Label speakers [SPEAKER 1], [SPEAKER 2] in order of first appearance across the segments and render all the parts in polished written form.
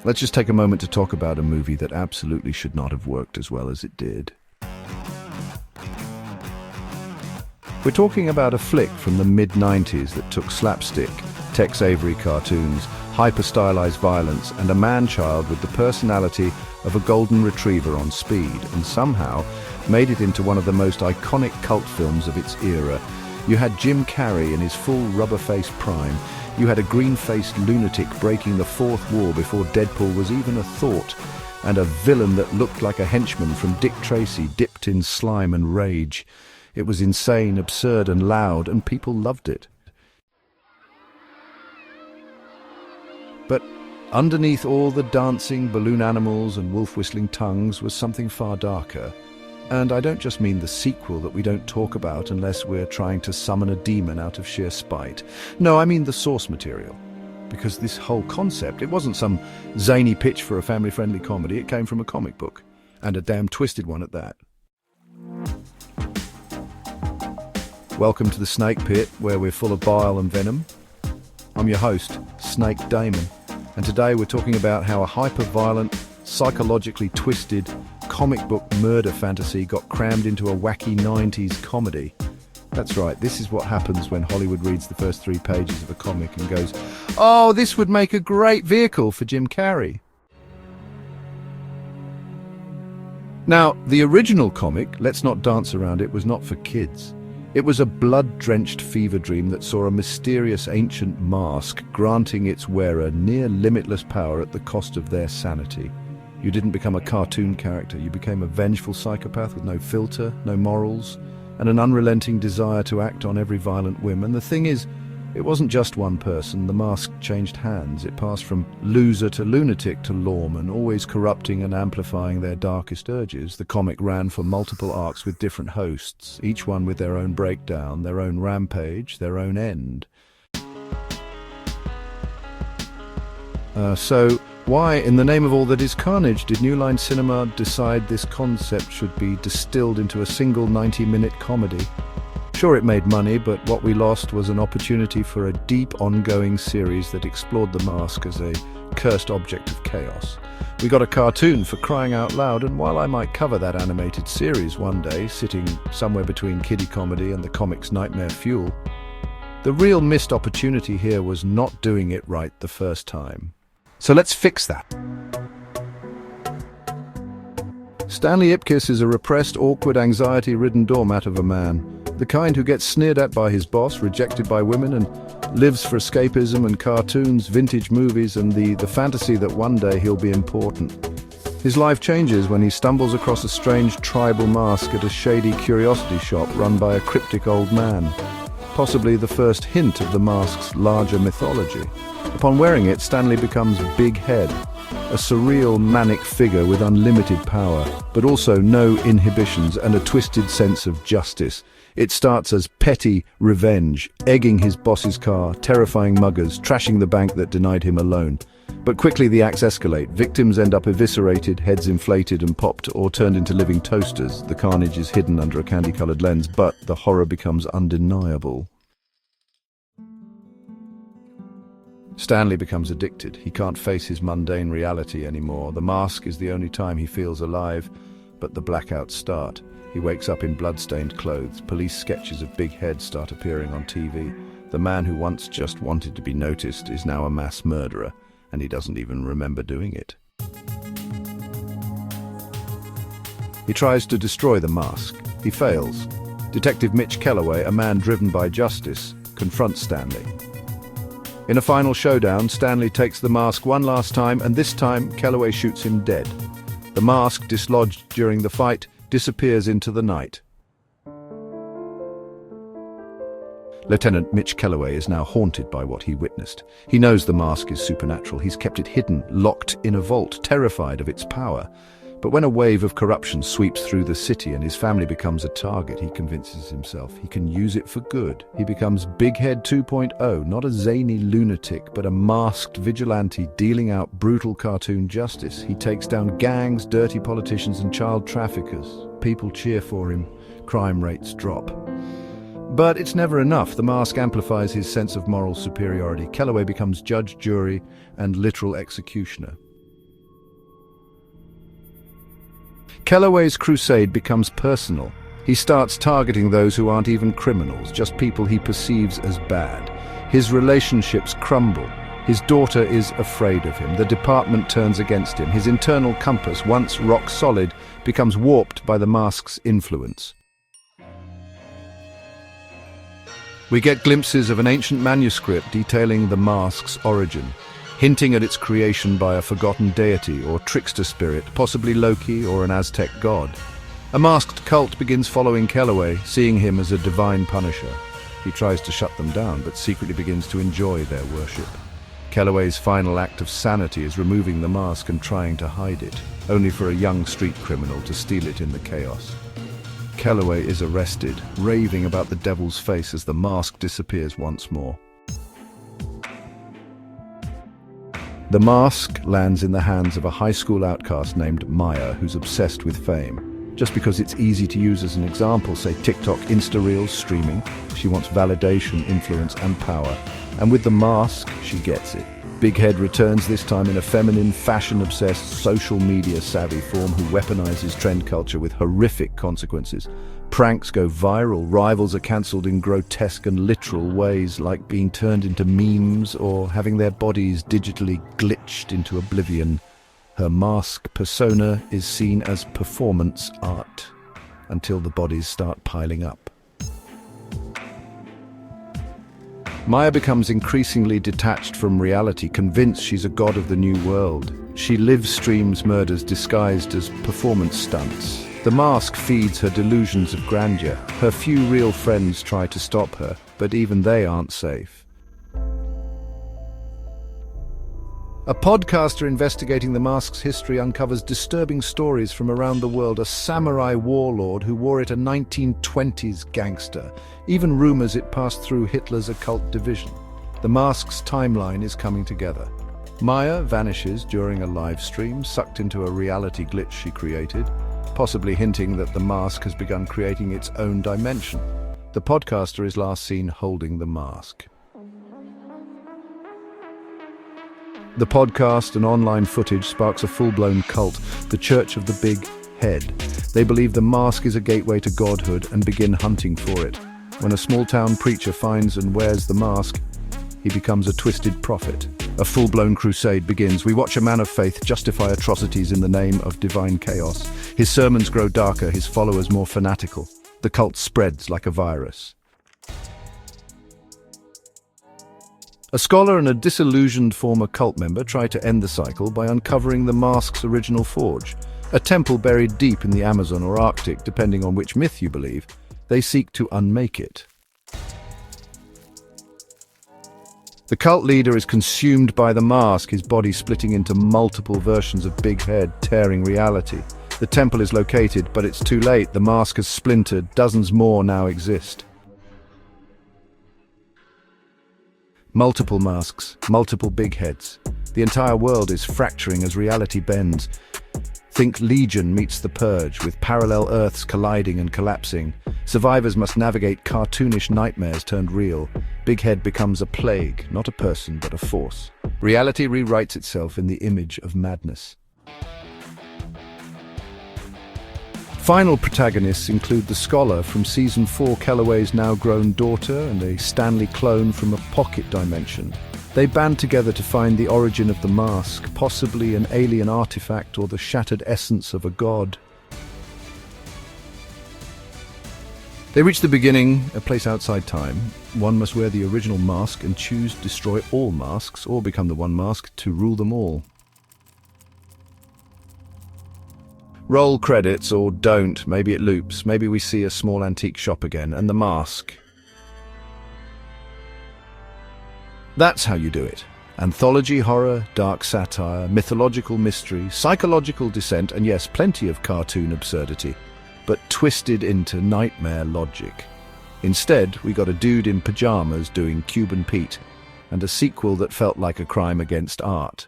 [SPEAKER 1] let's just take a moment to talk about a movie that absolutely should not have worked as well as it did. We're talking about a flick from the mid-90s that took slapstick, Tex Avery cartoons, hyper-stylized violence, and a man-child with the personality of a golden retriever on speed, and somehow made it into one of the most iconic cult films of its era. You had Jim Carrey in his full rubber-faced prime. You had a green-faced lunatic breaking the fourth wall before Deadpool was even a thought, and a villain that looked like a henchman from Dick Tracy dipped in slime and rage. It was insane, absurd and loud, and people loved it. But underneath all the dancing balloon animals and wolf-whistling tongues was something far darker. And I don't just mean the sequel that we don't talk about unless we're trying to summon a demon out of sheer spite. No, I mean the source material. Because this whole concept, it wasn't some zany pitch for a family-friendly comedy. It came from a comic book, and a damn twisted one at that. Welcome to the Snake Pit, where we're full of bile and venom. I'm your host, Snake Daemon, and today we're talking about how a hyper-violent, psychologically twisted, comic book murder fantasy got crammed into a wacky 90s comedy. That's right, this is what happens when Hollywood reads the first 3 pages of a comic and goes, "Oh, this would make a great vehicle for Jim Carrey." Now, the original comic, let's not dance around it, was not for kids. It was a blood-drenched fever dream that saw a mysterious ancient mask granting its wearer near limitless power at the cost of their sanity. You didn't become a cartoon character, you became a vengeful psychopath with no filter, no morals, and an unrelenting desire to act on every violent whim. And the thing is, it wasn't just one person. The mask changed hands. It passed from loser to lunatic to lawman, always corrupting and amplifying their darkest urges. The comic ran for multiple arcs with different hosts, each one with their own breakdown, their own rampage, their own end. So why, in the name of all that is carnage, did New Line Cinema decide this concept should be distilled into a single 90-minute comedy? Sure, it made money, but what we lost was an opportunity for a deep, ongoing series that explored the mask as a cursed object of chaos. We got a cartoon, for crying out loud, and while I might cover that animated series one day, sitting somewhere between kiddie comedy and the comic's nightmare fuel, the real missed opportunity here was not doing it right the first time. So let's fix that. Stanley Ipkiss is a repressed, awkward, anxiety-ridden doormat of a man. The kind who gets sneered at by his boss, rejected by women, and lives for escapism and cartoons, vintage movies, and the fantasy that one day he'll be important. His life changes when he stumbles across a strange tribal mask at a shady curiosity shop run by a cryptic old man. Possibly the first hint of the mask's larger mythology. Upon wearing it, Stanley becomes Big Head, a surreal, manic figure with unlimited power, but also no inhibitions and a twisted sense of justice. It starts as petty revenge, egging his boss's car, terrifying muggers, trashing the bank that denied him a loan. But quickly the acts escalate. Victims end up eviscerated, heads inflated and popped or turned into living toasters. The carnage is hidden under a candy-colored lens, but the horror becomes undeniable. Stanley becomes addicted. He can't face his mundane reality anymore. The mask is the only time he feels alive, but the blackouts start. He wakes up in blood-stained clothes. Police sketches of Big Head start appearing on TV. The man who once just wanted to be noticed is now a mass murderer, and he doesn't even remember doing it. He tries to destroy the mask. He fails. Detective Mitch Kellaway, a man driven by justice, confronts Stanley. In a final showdown, Stanley takes the mask one last time, and this time Kellaway shoots him dead. The mask, dislodged during the fight, disappears into the night. Lieutenant Mitch Kellaway is now haunted by what he witnessed. He knows the mask is supernatural. He's kept it hidden, locked in a vault, terrified of its power. But when a wave of corruption sweeps through the city and his family becomes a target, he convinces himself he can use it for good. He becomes Big Head 2.0, not a zany lunatic, but a masked vigilante dealing out brutal cartoon justice. He takes down gangs, dirty politicians and child traffickers. People cheer for him. Crime rates drop. But it's never enough. The mask amplifies his sense of moral superiority. Kellaway becomes judge, jury, and literal executioner. Kellaway's crusade becomes personal. He starts targeting those who aren't even criminals, just people he perceives as bad. His relationships crumble. His daughter is afraid of him. The department turns against him. His internal compass, once rock solid, becomes warped by the mask's influence. We get glimpses of an ancient manuscript detailing the mask's origin, hinting at its creation by a forgotten deity or trickster spirit, possibly Loki or an Aztec god. A masked cult begins following Kellaway, seeing him as a divine punisher. He tries to shut them down, but secretly begins to enjoy their worship. Kellaway's final act of sanity is removing the mask and trying to hide it, only for a young street criminal to steal it in the chaos. Kellaway is arrested, raving about the devil's face as the mask disappears once more. The mask lands in the hands of a high school outcast named Maya, who's obsessed with fame. Just because it's easy to use as an example, say TikTok, Insta Reels, streaming, she wants validation, influence, and power. And with the mask, she gets it. Big Head returns, this time in a feminine, fashion-obsessed, social media-savvy form who weaponizes trend culture with horrific consequences. Pranks go viral, rivals are cancelled in grotesque and literal ways, like being turned into memes or having their bodies digitally glitched into oblivion. Her mask persona is seen as performance art, until the bodies start piling up. Maya becomes increasingly detached from reality, convinced she's a god of the new world. She live streams murders disguised as performance stunts. The mask feeds her delusions of grandeur. Her few real friends try to stop her, but even they aren't safe. A podcaster investigating the mask's history uncovers disturbing stories from around the world. A samurai warlord who wore it, a 1920s gangster. Even rumors it passed through Hitler's occult division. The mask's timeline is coming together. Maya vanishes during a live stream, sucked into a reality glitch she created, possibly hinting that the mask has begun creating its own dimension. The podcaster is last seen holding the mask. The podcast and online footage sparks a full-blown cult, the Church of the Big Head. They believe the mask is a gateway to godhood and begin hunting for it. When a small-town preacher finds and wears the mask, he becomes a twisted prophet. A full-blown crusade begins. We watch a man of faith justify atrocities in the name of divine chaos. His sermons grow darker, his followers more fanatical. The cult spreads like a virus. A scholar and a disillusioned former cult member try to end the cycle by uncovering the mask's original forge. A temple buried deep in the Amazon or Arctic, depending on which myth you believe. They seek to unmake it. The cult leader is consumed by the mask, his body splitting into multiple versions of Big Head, tearing reality. The temple is located, but it's too late. The mask has splintered. Dozens more now exist. Multiple masks, multiple big heads. The entire world is fracturing as reality bends. Think Legion meets the Purge, with parallel Earths colliding and collapsing. Survivors must navigate cartoonish nightmares turned real. Big Head becomes a plague, not a person, but a force. Reality rewrites itself in the image of madness. Final protagonists include the scholar from Season 4, Kellaway's now-grown daughter, and a Stanley clone from a pocket dimension. They band together to find the origin of the mask, possibly an alien artifact or the shattered essence of a god. They reach the beginning, a place outside time. One must wear the original mask and choose to destroy all masks, or become the one mask to rule them all. Roll credits, or don't. Maybe it loops. Maybe we see a small antique shop again, and the mask. That's how you do it. Anthology horror, dark satire, mythological mystery, psychological dissent, and yes, plenty of cartoon absurdity, but twisted into nightmare logic. Instead, we got a dude in pajamas doing Cuban Pete, and a sequel that felt like a crime against art.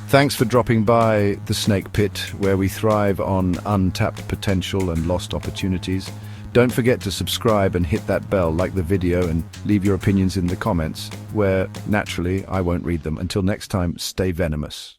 [SPEAKER 1] Thanks for dropping by the Snake Pit, where we thrive on untapped potential and lost opportunities. Don't forget to subscribe and hit that bell, like the video, and leave your opinions in the comments, where, naturally, I won't read them. Until next time, stay venomous.